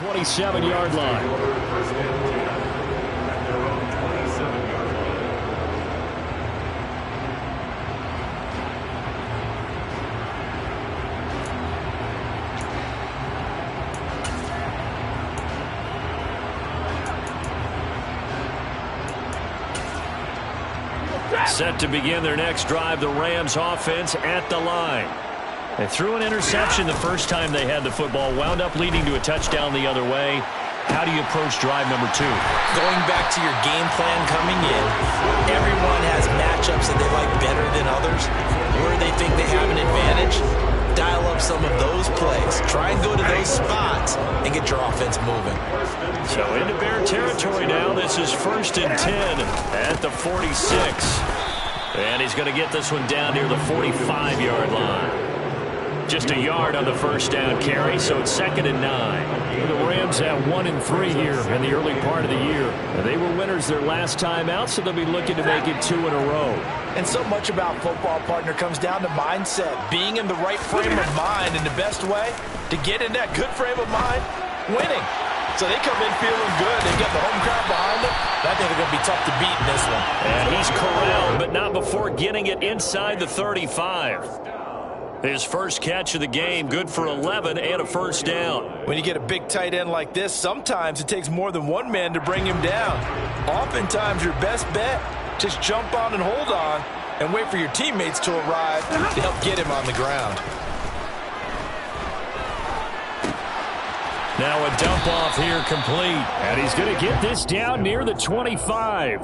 27-yard line. Set to begin their next drive, the Rams offense at the line. They threw an interception the first time they had the football, wound up leading to a touchdown the other way. How do you approach drive number 2? Going back to your game plan coming in, everyone has matchups that they like better than others. Where they think they have an advantage, dial up some of those plays. Try and go to those spots and get your offense moving. So into Bear territory now. This is 1st and 10 at the 46. And he's going to get this one down near the 45-yard line. Just a yard on the first down carry, so it's 2nd and 9. The Rams at 1 and 3 here in the early part of the year. They were winners their last time out, so they'll be looking to make it 2 in a row. And so much about football, partner, comes down to mindset. Being in the right frame of mind, and the best way to get in that good frame of mind, winning. So they come in feeling good. They get the home crowd behind them. I think they're going to be tough to beat in this one. And he's corralled, but not before getting it inside the 35. His first catch of the game, good for 11 and a first down. When you get a big tight end like this, sometimes it takes more than one man to bring him down. Oftentimes your best bet, just jump on and hold on and wait for your teammates to arrive to help get him on the ground. Now a dump off here complete. And he's going to get this down near the 25.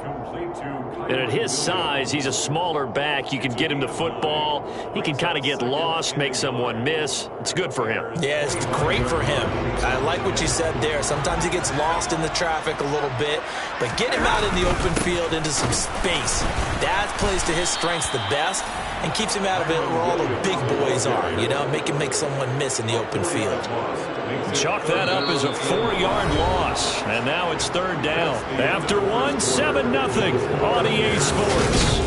And at his size, he's a smaller back. You can get him the football. He can kind of get lost, make someone miss. It's good for him. Yeah, it's great for him. I like what you said there. Sometimes he gets lost in the traffic a little bit. But get him out in the open field into some space. That plays to his strengths the best and keeps him out of it where all the big boys are. You know, make him make someone miss in the open field. Chalk that up as a 4-yard loss. And now it's 3rd down. After 1, 7-0 on EA Sports.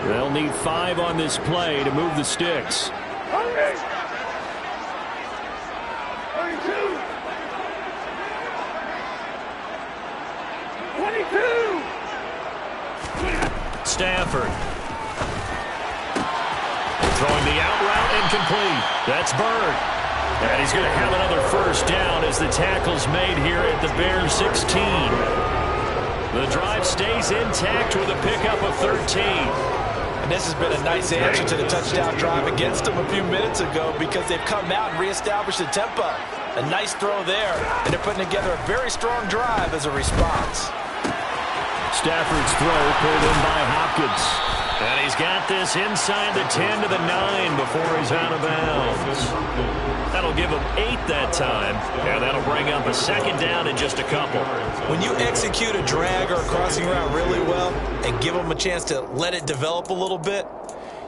They'll need 5 on this play to move the sticks. Stafford. Throwing the out route incomplete. That's Bird. And he's going to have another first down as the tackle's made here at the Bears 16. The drive stays intact with a pickup of 13. And this has been a nice answer to the touchdown drive against them a few minutes ago because they've come out and reestablished the tempo. A nice throw there, and they're putting together a very strong drive as a response. Stafford's throw pulled in by Hopkins. And he's got this inside the 10 to the 9 before he's out of bounds. That'll give him 8 that time, and that'll bring up a 2nd down in just a couple. When you execute a drag or a crossing route really well and give them a chance to let it develop a little bit,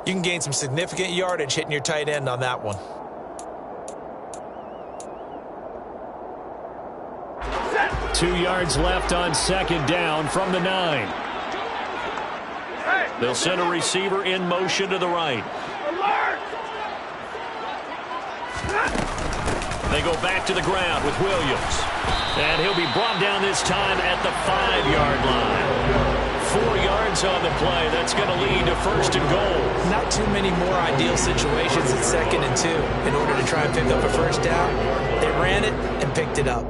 you can gain some significant yardage hitting your tight end on that one. Two yards left on 2nd down from the 9. They'll send a receiver in motion to the right. They go back to the ground with Williams. And he'll be brought down this time at the 5-yard line. 4 yards on the play. That's going to lead to 1st and goal. Not too many more ideal situations at 2nd and 2 in order to try and pick up a first down. They ran it and picked it up.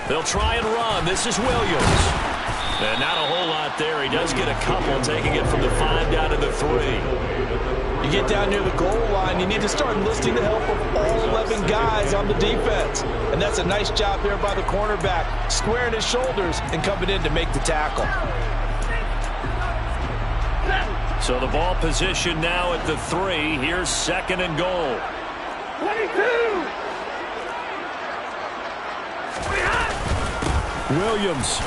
They'll try and run. This is Williams. And not a whole lot there. He does get a couple, taking it from the 5 down to the 3. You get down near the goal line, you need to start enlisting the help of all 11 guys on the defense. And that's a nice job here by the cornerback, squaring his shoulders and coming in to make the tackle. So the ball position now at the 3. Here's 2nd and goal. 22. Williams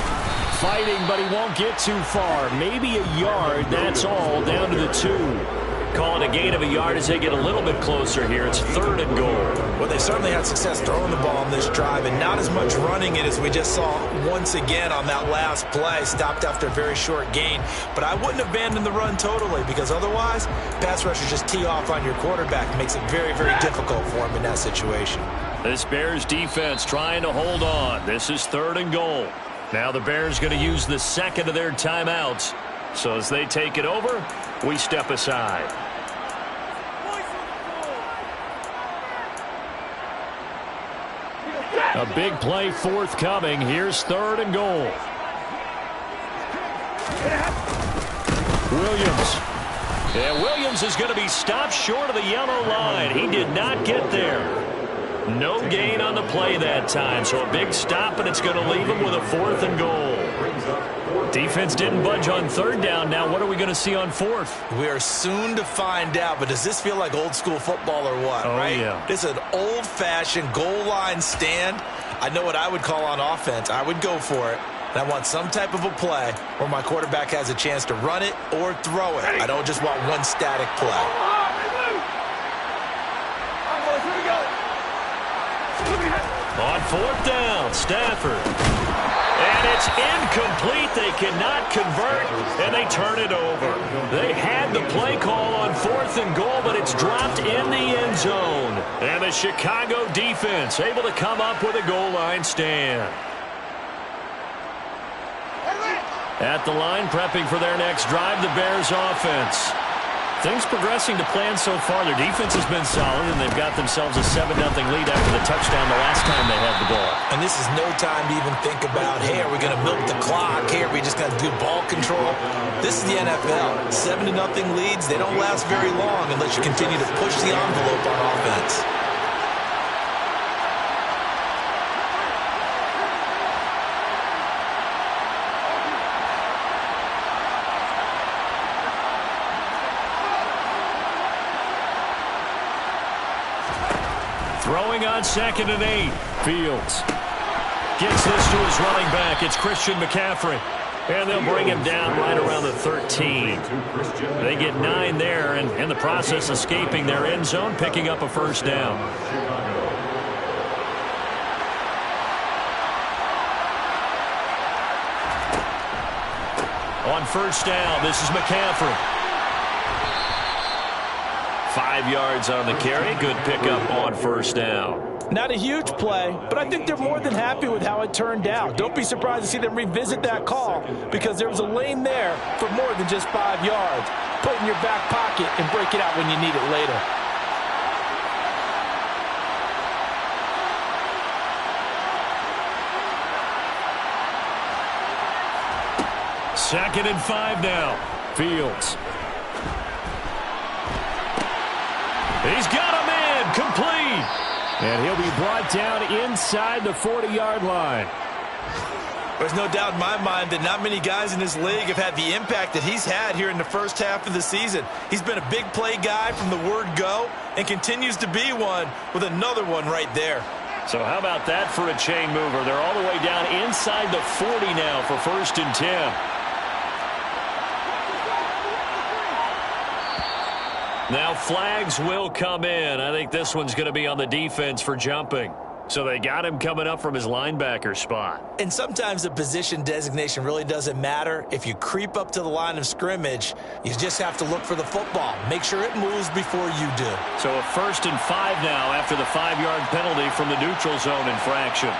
fighting, but he won't get too far. Maybe a yard, that's all, down to the 2. Calling a gain of a yard as they get a little bit closer here. It's 3rd and goal. Well, they certainly had success throwing the ball on this drive and not as much running it as we just saw once again on that last play. Stopped after a very short gain. But I wouldn't abandon the run totally because otherwise, pass rushers just tee off on your quarterback. It makes it very, very difficult for him in that situation. This Bears defense trying to hold on. This is 3rd and goal. Now the Bears going to use the 2nd of their timeouts. So as they take it over, we step aside. A big play forthcoming. Here's 3rd and goal. Williams. Yeah, Williams is going to be stopped short of the yellow line. He did not get there. No gain on the play that time. So a big stop, and it's going to leave him with a 4th and goal. Defense didn't budge on 3rd down. Now what are we going to see on 4th? We are soon to find out, but does this feel like old school football or what, right? Yeah. This is an old-fashioned goal line stand. I know what I would call on offense. I would go for it. And I want some type of a play where my quarterback has a chance to run it or throw it. I don't just want one static play. On 4th down, Stafford. And it's incomplete. They cannot convert, and they turn it over. They had the play call on 4th and goal, but it's dropped in the end zone. And the Chicago defense able to come up with a goal line stand. At the line, prepping for their next drive, the Bears offense. Things progressing to plan so far. Their defense has been solid, and they've got themselves a 7-0 lead after the touchdown the last time they had the ball. And this is no time to even think about, hey, are we going to milk the clock? Hey, are we just going to do ball control? This is the NFL. 7-0 leads, they don't last very long unless you continue to push the envelope on offense. Throwing on 2nd and 8. Fields gets this to his running back. It's Christian McCaffrey. And they'll bring him down right around the 13. They get 9 there, and in the process escaping their end zone, picking up a 1st down. On 1st down, this is McCaffrey. 5 yards on the carry. Good pickup on 1st down. Not a huge play, but I think they're more than happy with how it turned out. Don't be surprised to see them revisit that call because there was a lane there for more than just 5 yards. Put it in your back pocket and break it out when you need it later. Second and 5 now. Fields. He's got him in. Complete. And he'll be brought down inside the 40-yard line. There's no doubt in my mind that not many guys in this league have had the impact that he's had here in the first half of the season. He's been a big play guy from the word go and continues to be one with another one right there. So how about that for a chain mover? They're all the way down inside the 40 now for 1st and 10. Now flags will come in. I think this one's going to be on the defense for jumping. So they got him coming up from his linebacker spot. And sometimes the position designation really doesn't matter. If you creep up to the line of scrimmage, you just have to look for the football. Make sure it moves before you do. So a 1st and 5 now after the 5-yard penalty from the neutral zone infraction.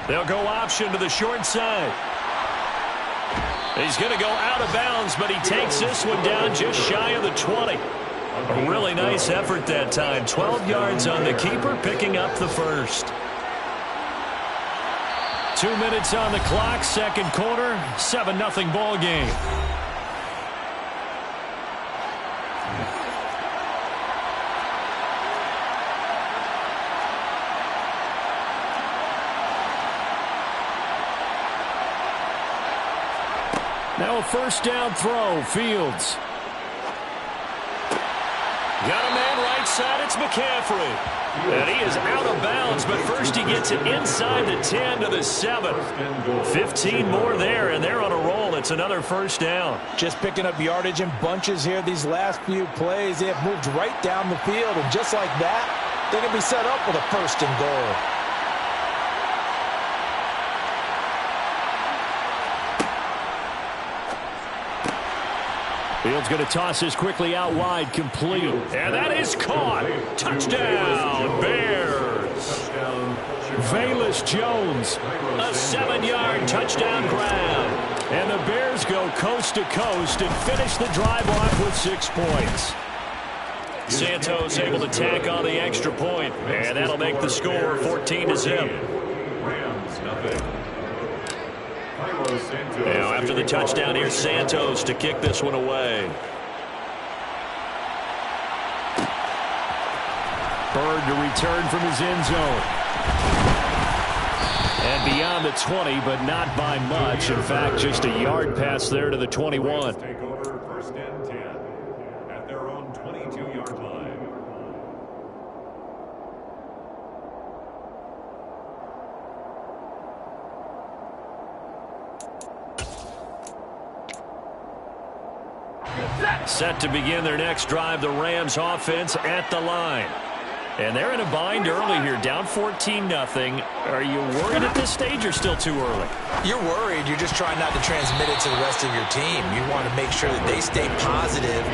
They'll go option to the short side. He's going to go out of bounds, but he takes this one down just shy of the 20. A really nice effort that time. 12 yards on the keeper, picking up the 1st. 2 minutes on the clock, 2nd quarter, 7-0 ball game. Now a first down throw, Fields. Got a man right side, it's McCaffrey. And he is out of bounds, but first he gets it inside the 10 to the 7. 15 more there, and they're on a roll. It's another first down. Just picking up yardage in bunches here these last few plays. They have moved right down the field, and just like that, they can be set up with a first and goal. Fields going to toss this quickly out wide, complete. And that is caught. Touchdown, Bears. Velus Jones, a 7-yard touchdown grab. And the Bears go coast to coast and finish the drive off with 6 points. Santos able to tack on the extra point, and that'll make the score 14-0. Now after the touchdown, here's Santos to kick this one away. Bird to return from his end zone. And beyond the 20, but not by much. In fact, just a yard pass there to the 21. Take over first and 10 at their own 22-yard line. Set to begin their next drive, the Rams offense at the line. And they're in a bind early here, down 14-0. Are you worried at this stage or still too early? You're worried. You're just trying not to transmit it to the rest of your team. You want to make sure that they stay positive.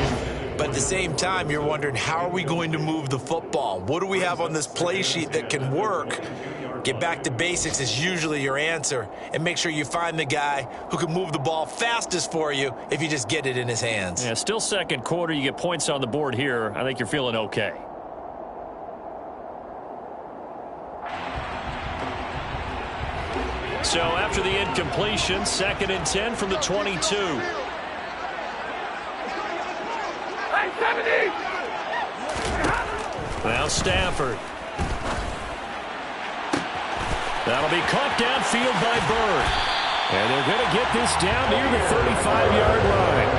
But at the same time, you're wondering, how are we going to move the football? What do we have on this play sheet that can work? Get back to basics is usually your answer. And make sure you find the guy who can move the ball fastest for you if you just get it in his hands. Yeah, still second quarter. You get points on the board here. I think you're feeling okay. So after the incompletion, 2nd and 10 from the 22. Now Stafford. That'll be caught downfield by Bird. And they're going to get this down near the 35-yard line.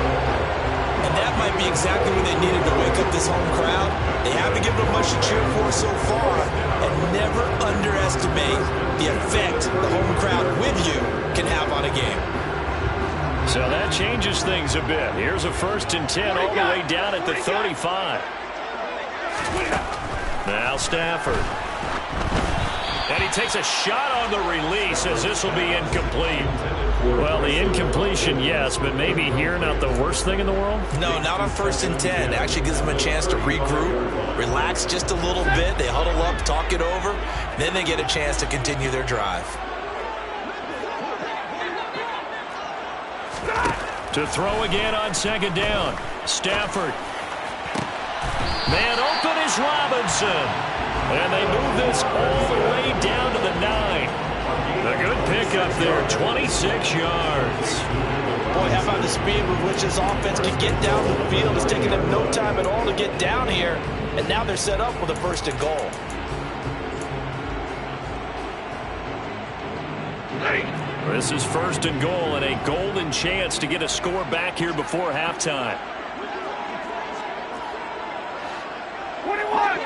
And that might be exactly what they needed to wake up this home crowd. They haven't given them much to cheer for so far. And never underestimate the effect the home crowd with you can have on a game. So that changes things a bit. Here's a 1st and 10 all the way down at the 35. Now Stafford. And he takes a shot on the release as this will be incomplete. Well, the incompletion, yes, but maybe here not the worst thing in the world? No, not on 1st and 10. Actually gives them a chance to regroup, relax just a little bit. They huddle up, talk it over. Then they get a chance to continue their drive. To throw again on 2nd down. Stafford. Man open is Robinson. And they move this all the way down to the 9. A good pickup there, 26 yards. Boy, how about the speed with which this offense can get down the field? It's taking them no time at all to get down here. And now they're set up with a 1st and goal. This is 1st and goal and a golden chance to get a score back here before halftime. 21.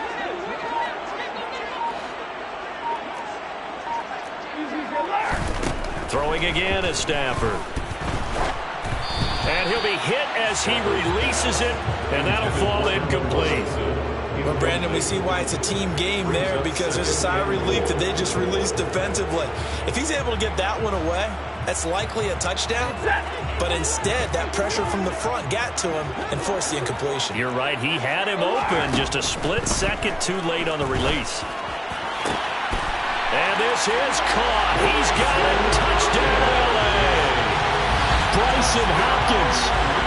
Throwing again is Stafford. And he'll be hit as he releases it, and that'll fall incomplete. Well, Brandon, we see why it's a team game there, because there's a sigh of relief that they just released defensively. If he's able to get that one away, that's likely a touchdown. But instead, that pressure from the front got to him and forced the incompletion. You're right. He had him open, just a split second too late on the release. And this is caught. He's got it. Touchdown, L.A. Bryson Hopkins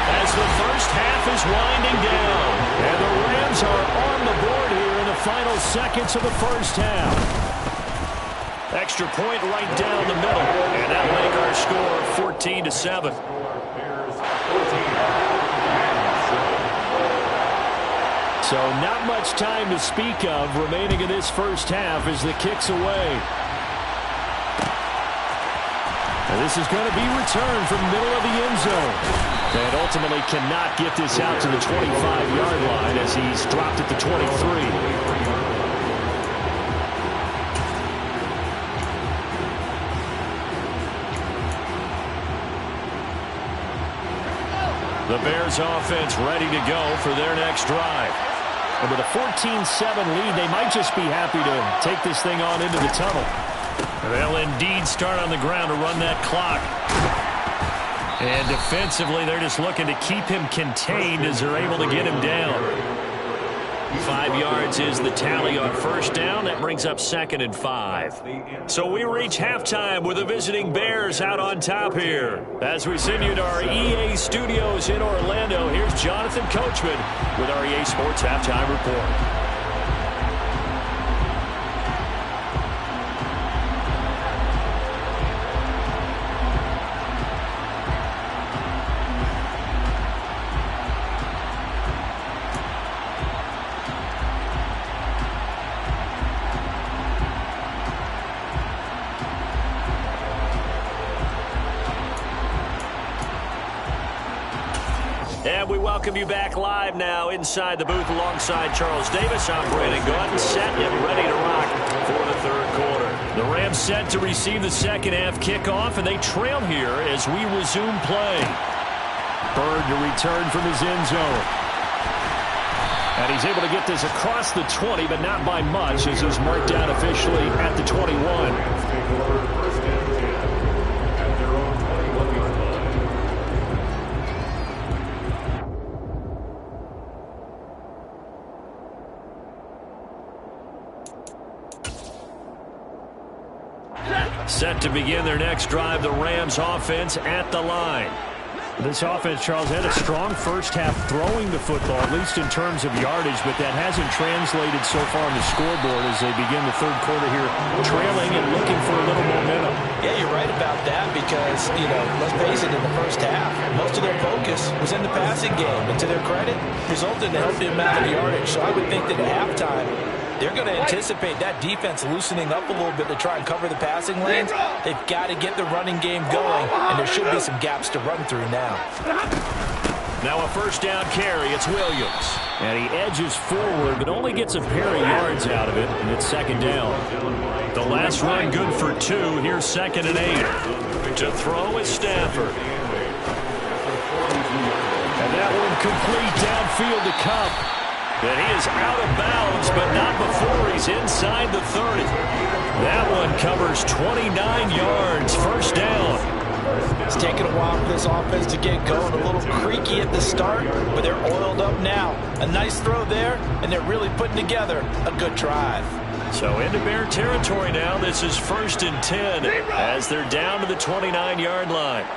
as the first half is winding down. And the Rams are on the board here in the final seconds of the first half. Extra point right down the middle. And that'll make our score 14-7. So not much time to speak of remaining in this first half as the kick's away. And this is going to be returned from the middle of the end zone. And ultimately cannot get this out to the 25-yard line as he's dropped at the 23. The Bears offense ready to go for their next drive. And with a 14-7 lead, they might just be happy to take this thing on into the tunnel. They'll indeed start on the ground to run that clock. And defensively, they're just looking to keep him contained as they're able to get him down. 5 yards is the tally on first down. That brings up 2nd and 5. So we reach halftime with the visiting Bears out on top here. As we send you to our EA studios in Orlando, here's Jonathan Coachman with our EA Sports Halftime Report. And we welcome you back live now inside the booth alongside Charles Davis. I'm Brandon Gaudin, set and ready to rock for the third quarter. The Rams set to receive the second half kickoff, and they trail here as we resume play. Bird to return from his end zone. And he's able to get this across the 20, but not by much as he's marked down officially at the 21. Set to begin their next drive, the Rams offense at the line. This offense, Charles, had a strong first half throwing the football, at least in terms of yardage, but that hasn't translated so far on the scoreboard as they begin the third quarter here, trailing and looking for a little momentum. Yeah, you're right about that because, let's face it, in the first half, most of their focus was in the passing game, and to their credit, resulted in a healthy amount of yardage. So I would think that at halftime, they're going to anticipate that defense loosening up a little bit to try and cover the passing lanes. They've got to get the running game going, and there should be some gaps to run through now. Now a first down carry. It's Williams. And he edges forward, but only gets a pair of yards out of it, and it's second down. The last run good for 2. Here's 2nd and 8. To throw is Stafford. And that one complete downfield to Kupp. And he is out of bounds, but not before he's inside the 30. That one covers 29 yards. First down. It's taken a while for this offense to get going. A little creaky at the start, but they're oiled up now. A nice throw there, and they're really putting together a good drive. So into Bear territory now. This is 1st and 10 as they're down to the 29-yard line.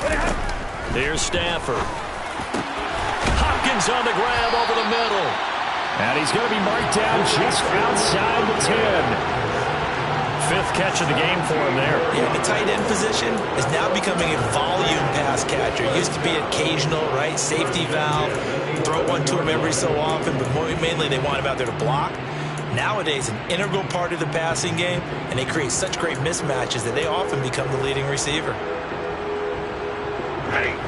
10. Here's Stafford. On the grab over the middle. And he's going to be marked down just outside the 10. 5th catch of the game for him there. Yeah, the tight end position is now becoming a volume pass catcher. It used to be occasional, right? Safety valve. Throw one to him every so often, but mainly they want him out there to block. Nowadays, an integral part of the passing game, and they create such great mismatches that they often become the leading receiver.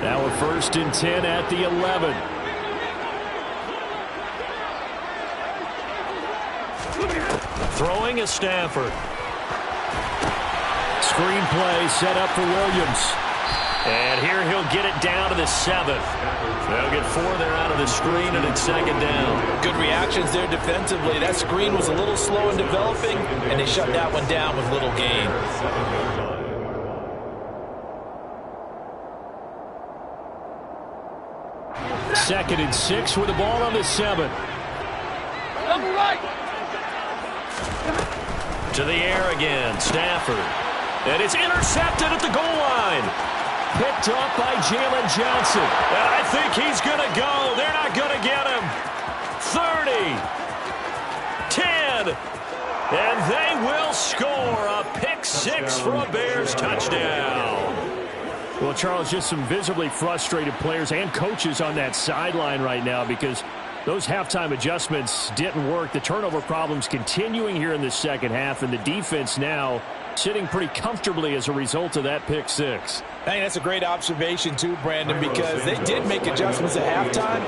Now a 1st and 10 at the 11. Throwing is Stafford. Screenplay set up for Williams. And here he'll get it down to the 7th. They'll get 4 there out of the screen, and it's 2nd down. Good reactions there defensively. That screen was a little slow in developing, and they shut that one down with little gain. 2nd and 6 with the ball on the 7th. To the air again, Stafford. And it's intercepted at the goal line. Picked up by Jalen Johnson. And I think he's going to go. They're not going to get him. 30. 10. And they will score a pick 6 for a Bears touchdown. Well, Charles, just some visibly frustrated players and coaches on that sideline right now because Those halftime adjustments didn't work. The turnover problems continuing here in the second half, and the defense now sitting pretty comfortably as a result of that pick six. I think that's a great observation too, Brandon, because they did make adjustments at halftime.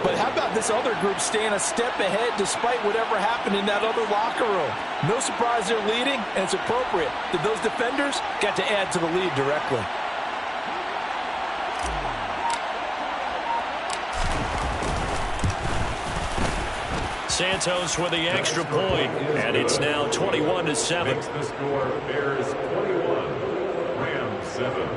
But how about this other group staying a step ahead despite whatever happened in that other locker room? No surprise they're leading, and it's appropriate that those defenders got to add to the lead directly. Santos with the extra point, and it's now 21-7. Makes the score Bears 21, Rams 7.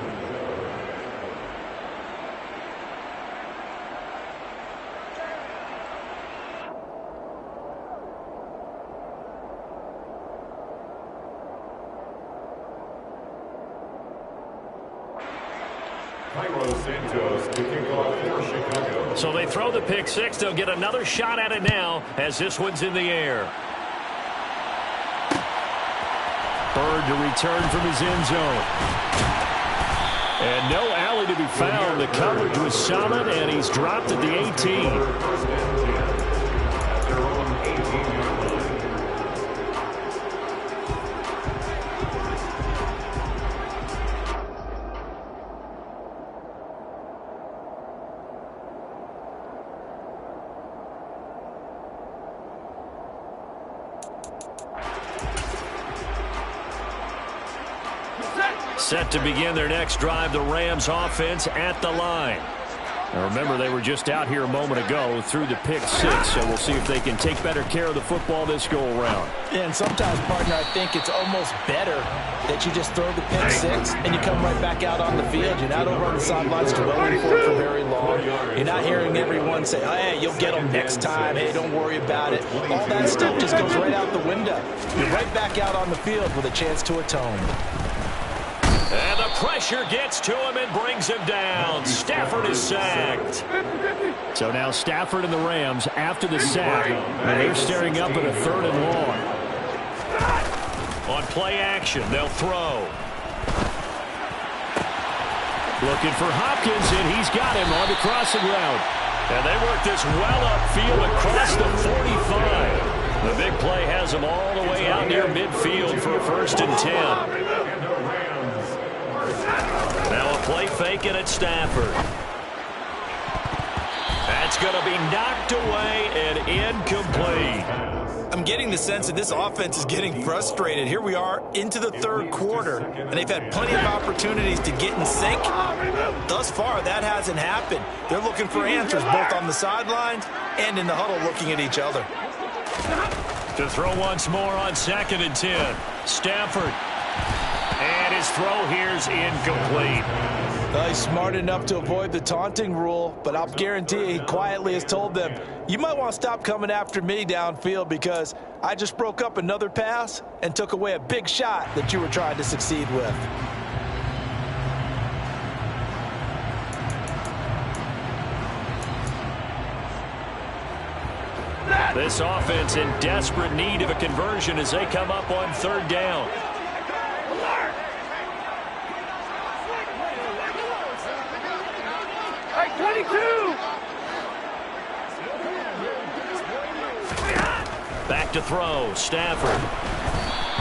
Cairo Santos to kick off for Chicago. So they throw the pick six. They'll get another shot at it now as this one's in the air. Bird to return from his end zone. And no alley to be found. The coverage was solid, and he's dropped at the 18. First and 10 at their own 18-yard line. Set to begin their next drive, the Rams offense at the line. Now remember, they were just out here a moment ago through the pick six, so we'll see if they can take better care of the football this go-around. Yeah, and sometimes, partner, I think it's almost better that you just throw the pick six and you come right back out on the field. You're not over on the sidelines dwelling for it for very long. You're not hearing everyone say, oh, hey, you'll get them next time. Hey, don't worry about it. All that stuff just goes right out the window. You're right back out on the field with a chance to atone. And the pressure gets to him and brings him down. Stafford is sacked. So now Stafford and the Rams after the sack, and they're staring up at a 3rd and long. On play action, they'll throw. Looking for Hopkins, and he's got him on the crossing route. And they work this well upfield across the 45. The big play has them all the way out near midfield for a 1st and 10. Now a play fake and it's Stafford. That's going to be knocked away and incomplete. I'm getting the sense that this offense is getting frustrated. Here we are into the 3rd quarter, and they've had plenty of opportunities to get in sync. Thus far, that hasn't happened. They're looking for answers both on the sidelines and in the huddle looking at each other. To throw once more on 2nd and 10. Stafford. And his throw here's incomplete. He's smart enough to avoid the taunting rule, but I'll guarantee he quietly has told them, you might want to stop coming after me downfield because I just broke up another pass and took away a big shot that you were trying to succeed with. This offense in desperate need of a conversion as they come up on 3rd down. Hey, 22! Back to throw, Stafford.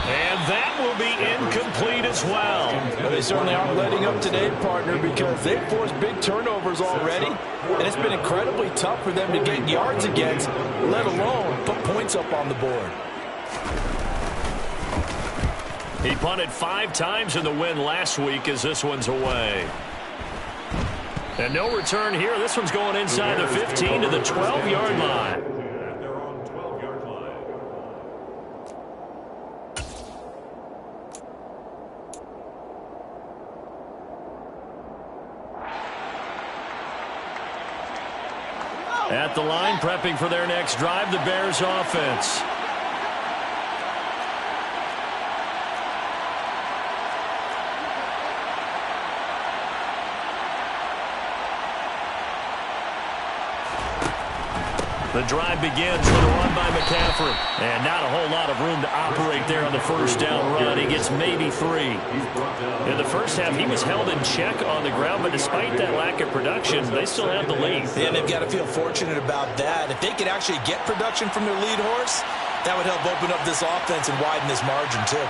And that will be incomplete as well. Well, they certainly aren't letting up today, partner, because they've forced big turnovers already, and it's been incredibly tough for them to get yards against, let alone put points up on the board. He punted 5 times in the win last week as this one's away. And no return here. This one's going inside the 15 to the 12-yard line. At their own 12-yard line. At the line, prepping for their next drive, the Bears offense. The drive begins with a run by McCaffrey. And not a whole lot of room to operate there on the first down run. He gets maybe 3. In the first half, he was held in check on the ground, but despite that lack of production, they still have the lead. And they've got to feel fortunate about that. If they could actually get production from their lead horse, that would help open up this offense and widen this margin, too.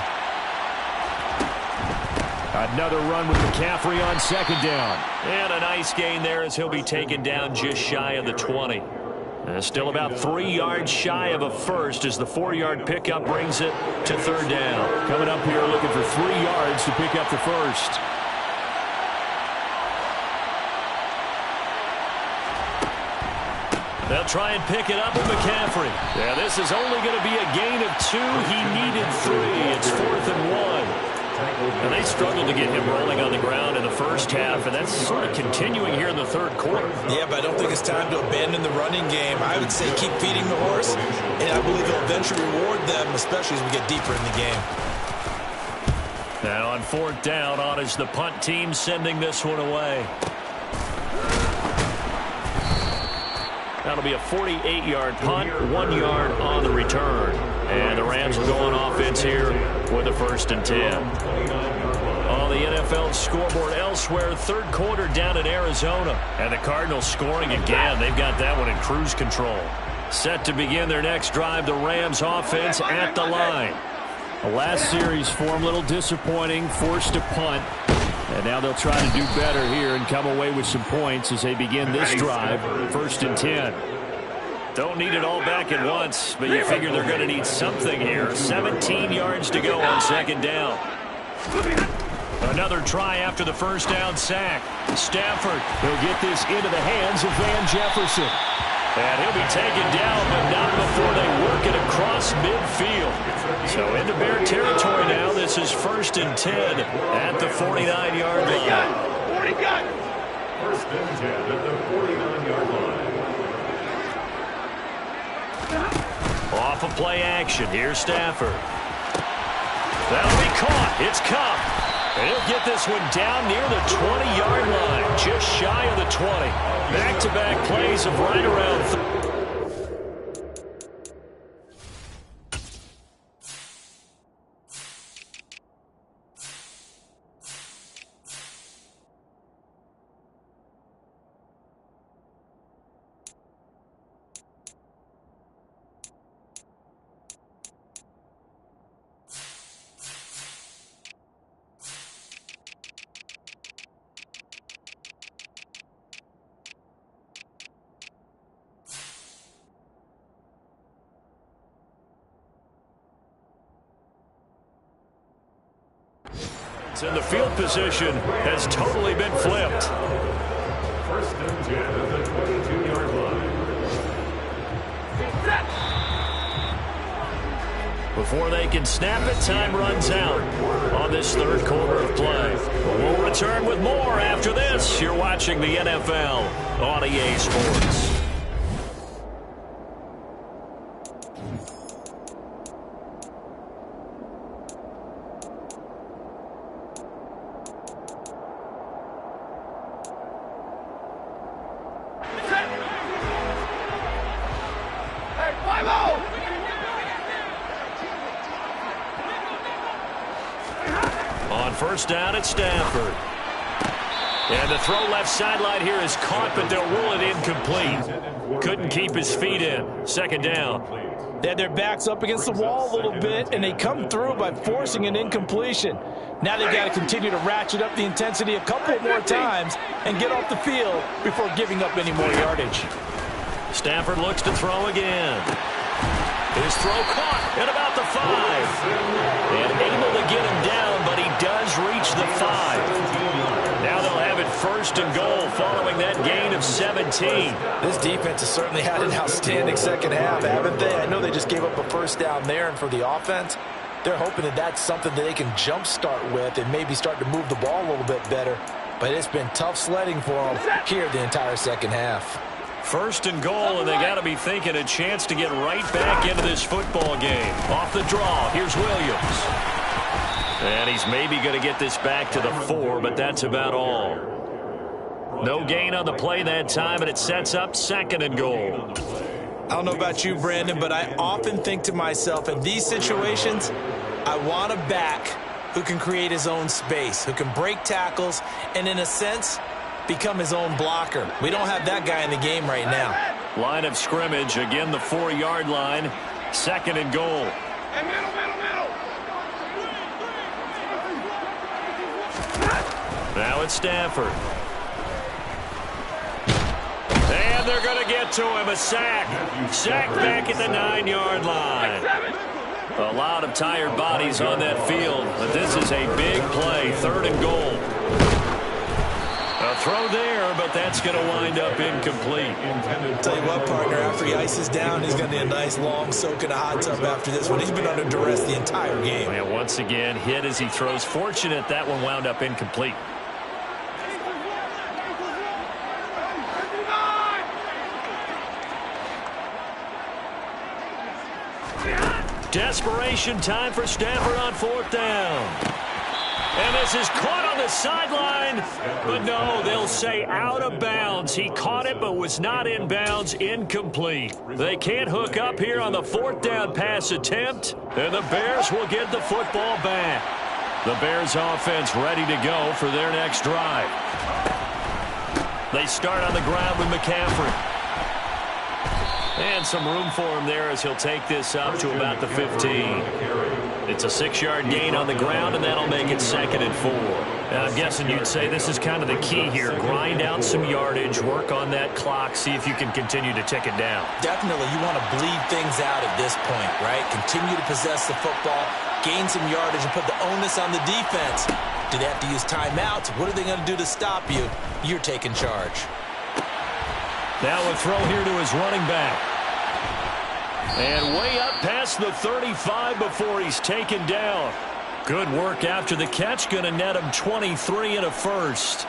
Another run with McCaffrey on second down. And a nice gain there as he'll be taken down just shy of the 20. Still about 3 yards shy of a first as the 4-yard pickup brings it to third down. Coming up here looking for 3 yards to pick up the first. They'll try and pick it up with McCaffrey. Yeah, this is only going to be a gain of 2. He needed 3. It's 4th and 1. And they struggled to get him rolling on the ground in the first half, and that's sort of continuing here in the third quarter. Yeah, but I don't think it's time to abandon the running game. I would say keep feeding the horse, and I believe he'll eventually reward them, especially as we get deeper in the game. Now on 4th down, on is the punt team sending this one away. That'll be a 48-yard punt, 1 yard on the return. And the Rams will go on offense here with a 1st and 10. On the NFL scoreboard elsewhere, third quarter down in Arizona. And the Cardinals scoring again. They've got that one in cruise control. Set to begin their next drive, the Rams offense at the line. The last series for them, a little disappointing, forced to punt. And now they'll try to do better here and come away with some points as they begin this drive, 1st and 10. Don't need it all back at once, but you figure they're going to need something here. 17 yards to go on second down. Another try after the first down sack. Stafford, he'll get this into the hands of Van Jefferson. And he'll be taken down, but not before they work it across midfield. So into Bear territory now. This is 1st and 10 at the 49-yard line. 1st and 10 at the 49-yard line. Off of play action. Here's Stafford. That'll be caught. It's Kupp. And he'll get this one down near the 20-yard line, just shy of the 20. Back-to-back plays of right around and the field position has totally been flipped. 1st and 10 at the 22-yard line. Before they can snap it, time runs out on this third quarter of play. We'll return with more after this. You're watching the NFL on EA Sports. On 1st down, it's Stafford. And the throw left sideline here is caught, but they'll rule it incomplete. Couldn't keep his feet in. 2nd down. They had their backs up against the wall a little bit, and they come through by forcing an incompletion. Now they've got to continue to ratchet up the intensity a couple more times and get off the field before giving up any more yardage. Stafford looks to throw again. His throw caught at about the 5. And able to get him down, but he does reach the 5. Now they'll have it 1st and goal following that gain of 17. This defense has certainly had an outstanding second half, haven't they? I know they just gave up a 1st down there, and for the offense, they're hoping that that's something that they can jumpstart with and maybe start to move the ball a little bit better. But it's been tough sledding for them here the entire second half. 1st and goal, and they got to be thinking a chance to get right back into this football game. Off the draw, here's Williams. And he's maybe going to get this back to the 4, but that's about all. No gain on the play that time, and it sets up 2nd and goal. I don't know about you, Brandon, but I often think to myself, in these situations, I want a back who can create his own space, who can break tackles, and in a sense, become his own blocker. We don't have that guy in the game right now. Line of scrimmage, again the 4-yard line, 2nd and goal. Now it's Stafford. And they're going to get to him, a sack. Sack back at the 9-yard line. A lot of tired bodies on that field, but this is a big play, 3rd and goal. A throw there, but that's going to wind up incomplete. Tell you what, partner, after he ices down, he's going to need a nice long soak in a hot tub after this one. He's been under duress the entire game. And once again, hit as he throws. Fortunate that one wound up incomplete. Desperation time for Stafford on 4th down. And this is caught on the sideline. But no, they'll say out of bounds. He caught it but was not in bounds. Incomplete. They can't hook up here on the 4th down pass attempt. And the Bears will get the football back. The Bears offense ready to go for their next drive. They start on the ground with McCaffrey. And some room for him there as he'll take this up to about the 15. It's a 6-yard gain on the ground, and that'll make it 2nd and 4. Now, I'm guessing you'd say this is kind of the key here. Grind out some yardage, work on that clock, see if you can continue to tick it down. Definitely, you want to bleed things out at this point, right? Continue to possess the football, gain some yardage, and put the onus on the defense. Do they have to use timeouts? What are they going to do to stop you? You're taking charge. Now a throw here to his running back. And way up past the 35 before he's taken down. Good work after the catch. Going to net him 23 and a first.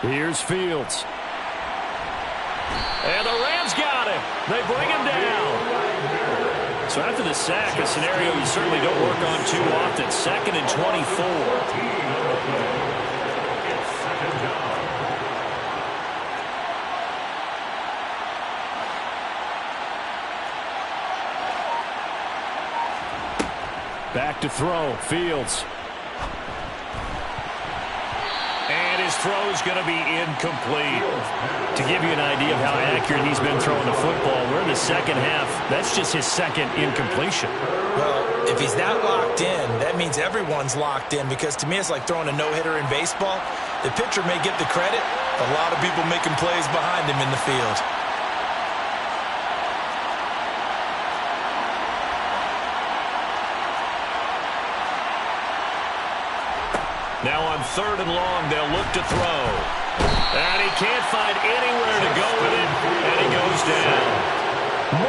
Here's Fields. And the Rams got him. They bring him down. So after the sack, a scenario you certainly don't work on too often. 2nd and 24. Back to throw. Fields. And his throw is going to be incomplete. To give you an idea of how accurate he's been throwing the football, we're in the 2nd half. That's just his 2nd incompletion. Well, if he's that locked in, that means everyone's locked in, because to me it's like throwing a no-hitter in baseball. The pitcher may get the credit, a lot of people making plays behind him in the field. Now on 3rd and long, they'll look to throw. And he can't find anywhere to go with it, and he goes down.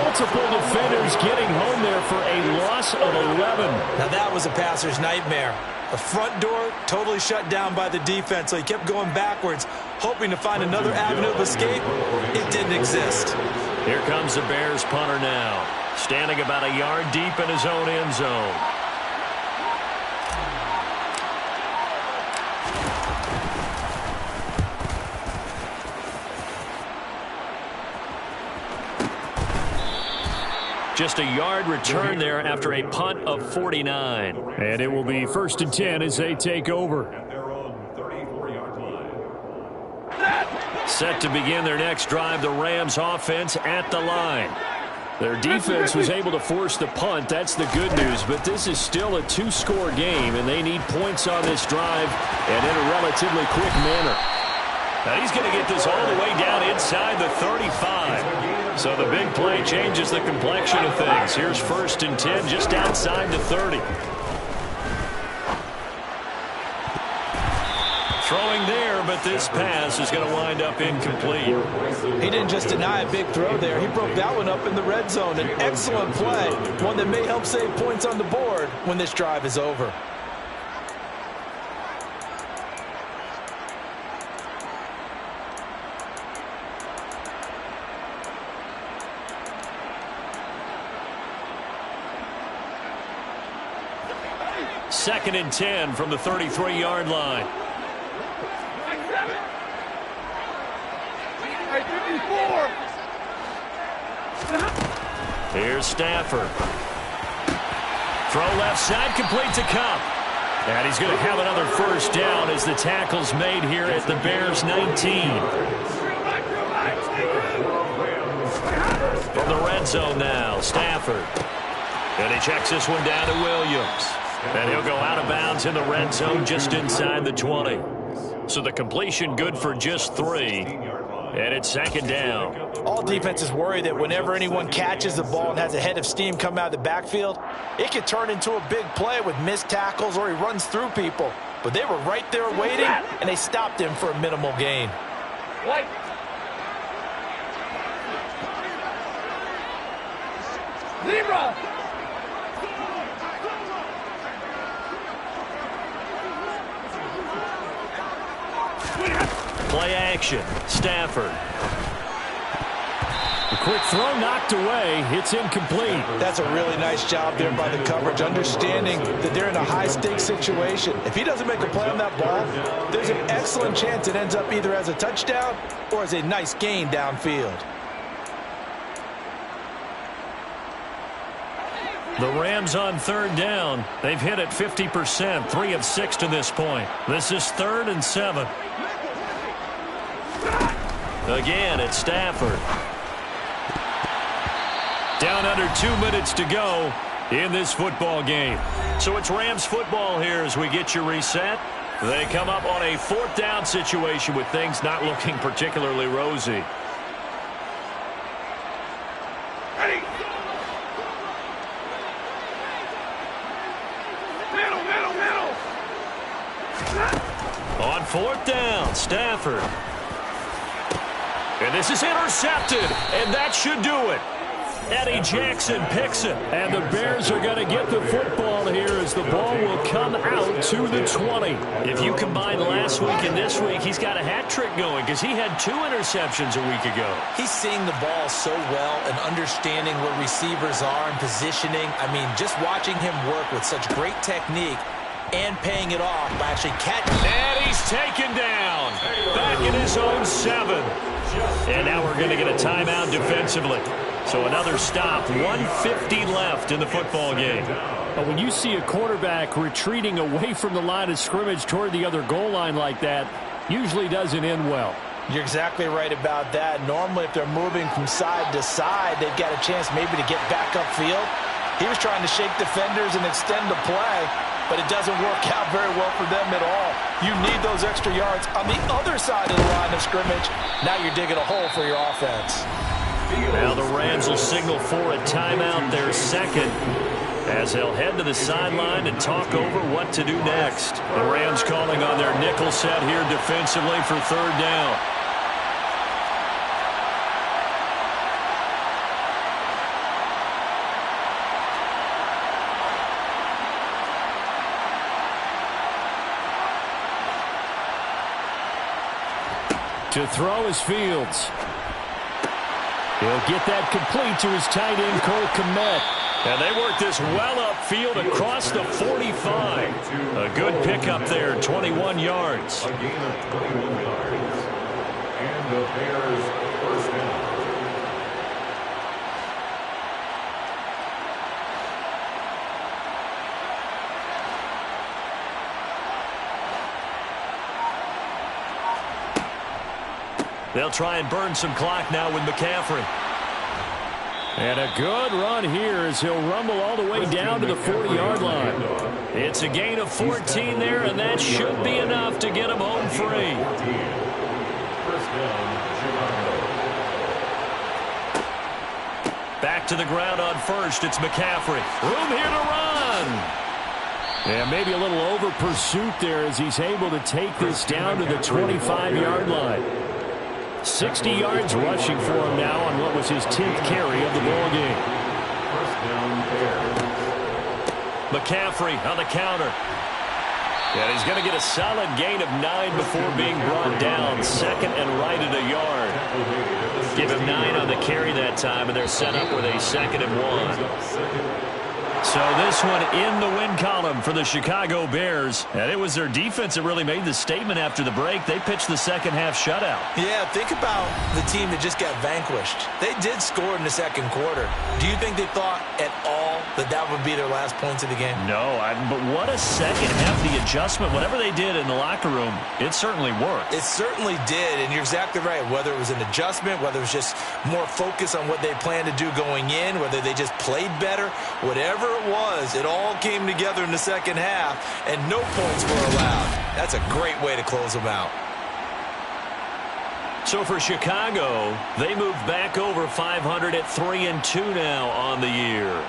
Multiple defenders getting home there for a loss of 11. Now that was a passer's nightmare. The front door totally shut down by the defense, so he kept going backwards, hoping to find another avenue of escape. It didn't exist. Here comes the Bears punter now, standing about a yard deep in his own end zone. Just a yard return there after a punt of 49. And it will be 1st and 10 as they take over. At their own 34-yard line. Set to begin their next drive, the Rams offense at the line. Their defense was able to force the punt. That's the good news, but this is still a 2-score game, and they need points on this drive and in a relatively quick manner. Now he's going to get this all the way down inside the 35. So the big play changes the complexion of things. Here's 1st and 10 just outside the 30. Throwing there, but this pass is going to wind up incomplete. He didn't just deny a big throw there. He broke that one up in the red zone. An excellent play, one that may help save points on the board when this drive is over. 2nd and 10 from the 33-yard line. Here's Stafford. Throw left side, complete to Kupp. And he's going to have another first down as the tackle's made here at the Bears' 19. From the red zone now, Stafford. And he checks this one down to Williams. And he'll go out of bounds in the red zone just inside the 20. So the completion good for just 3. And it's 2nd down. All defenses worry that whenever anyone catches the ball and has a head of steam come out of the backfield, it can turn into a big play with missed tackles or he runs through people. But they were right there waiting, and they stopped him for a minimal gain. Zebra! Play action. Stafford. A quick throw knocked away. It's incomplete. That's a really nice job there by the coverage, understanding that they're in a high-stakes situation. If he doesn't make a play on that ball, there's an excellent chance it ends up either as a touchdown or as a nice gain downfield. The Rams on 3rd down. They've hit it 50%, 3 of 6 to this point. This is 3rd and 7. Again, it's Stafford. Down under 2 minutes to go in this football game. So it's Rams football here as we get you reset. They come up on a 4th down situation with things not looking particularly rosy. Ready! Middle! On 4th down, Stafford. And this is intercepted, and that should do it. Eddie Jackson picks it. And the Bears are going to get the football here as the ball will come out to the 20. If you combine last week and this week, he's got a hat trick going because he had 2 interceptions a week ago. He's seeing the ball so well and understanding where receivers are and positioning. I mean, just watching him work with such great technique and paying it off by actually catching. And he's taken down back in his own 7. And now we're going to get a timeout defensively. So another stop, 1:50 left in the football game. But when you see a quarterback retreating away from the line of scrimmage toward the other goal line like that, usually doesn't end well. You're exactly right about that. Normally, if they're moving from side to side, they've got a chance maybe to get back upfield. He was trying to shake defenders and extend the play, but it doesn't work out very well for them at all. You need those extra yards on the other side of the line of scrimmage. Now you're digging a hole for your offense. Now the Rams will signal for a timeout, their 2nd, as they'll head to the sideline and talk over what to do next. The Rams calling on their nickel set here defensively for 3rd down. To throw is Fields. He'll get that complete to his tight end, Cole Kmet. And they work this well upfield across the 45. A good pickup there, 21 yards. A gain of 21 yards. And the Bears first down. They'll try and burn some clock now with McCaffrey. And a good run here as he'll rumble all the way down to the 40-yard line. It's a gain of 14 there, and that should be enough to get him home free. First down, Chicago. Back to the ground on 1st. It's McCaffrey. Room here to run. Yeah, maybe a little over pursuit there as he's able to take this down to the 25-yard line. 60 yards rushing for him now on what was his 10th carry of the ball game. First down, Bears. McCaffrey on the counter. And he's going to get a solid gain of 9 before being brought down. 2nd and right at a yard. Give him 9 on the carry that time, and they're set up with a 2nd and 1. So this one in the win column for the Chicago Bears. And it was their defense that really made the statement after the break. They pitched the second half shutout. Yeah, think about the team that just got vanquished. They did score in the second quarter. Do you think they thought at all that that would be their last points of the game? No, but what a second half. The adjustment, whatever they did in the locker room, it certainly worked. It certainly did, and you're exactly right. Whether it was an adjustment, whether it was just more focus on what they planned to do going in, whether they just played better, whatever it was, it all came together in the second half, and no points were allowed. That's a great way to close them out. So for Chicago, they moved back over 500 at 3-2 now on the year.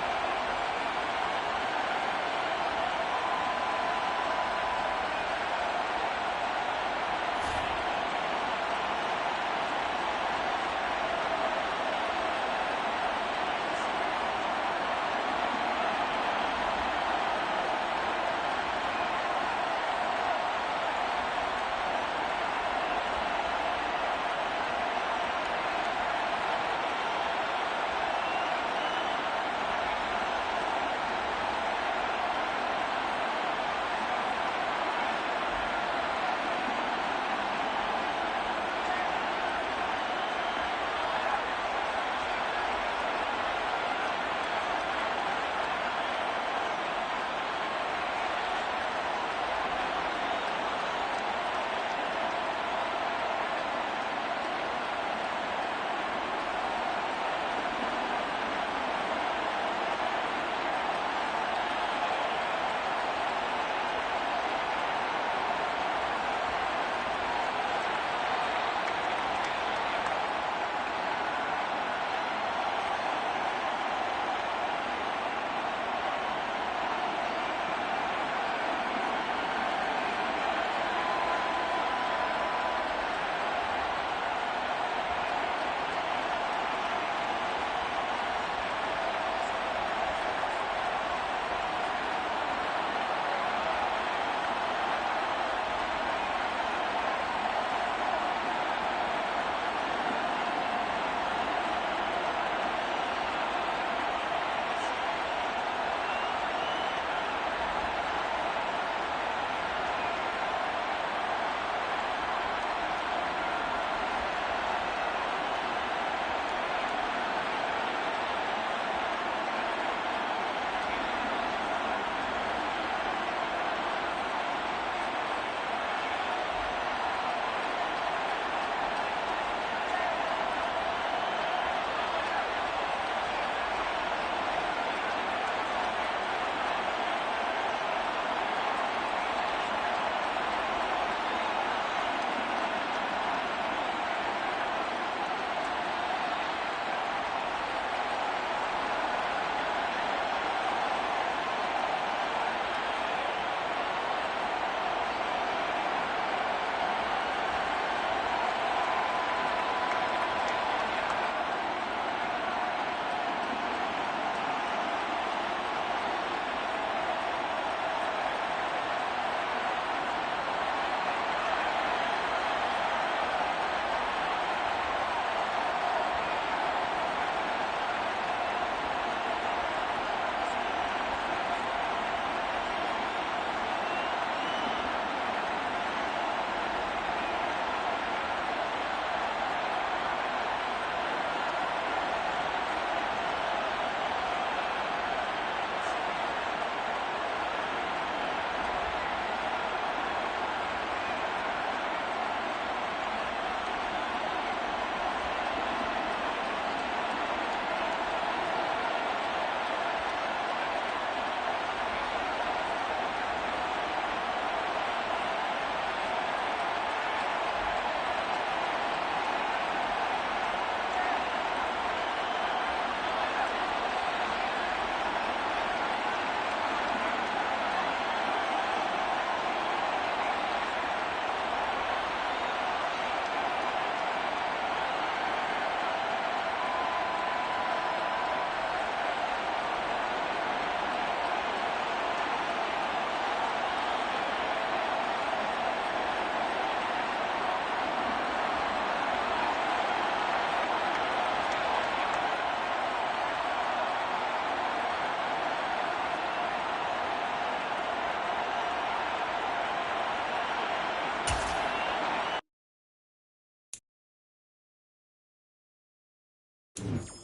Thank you.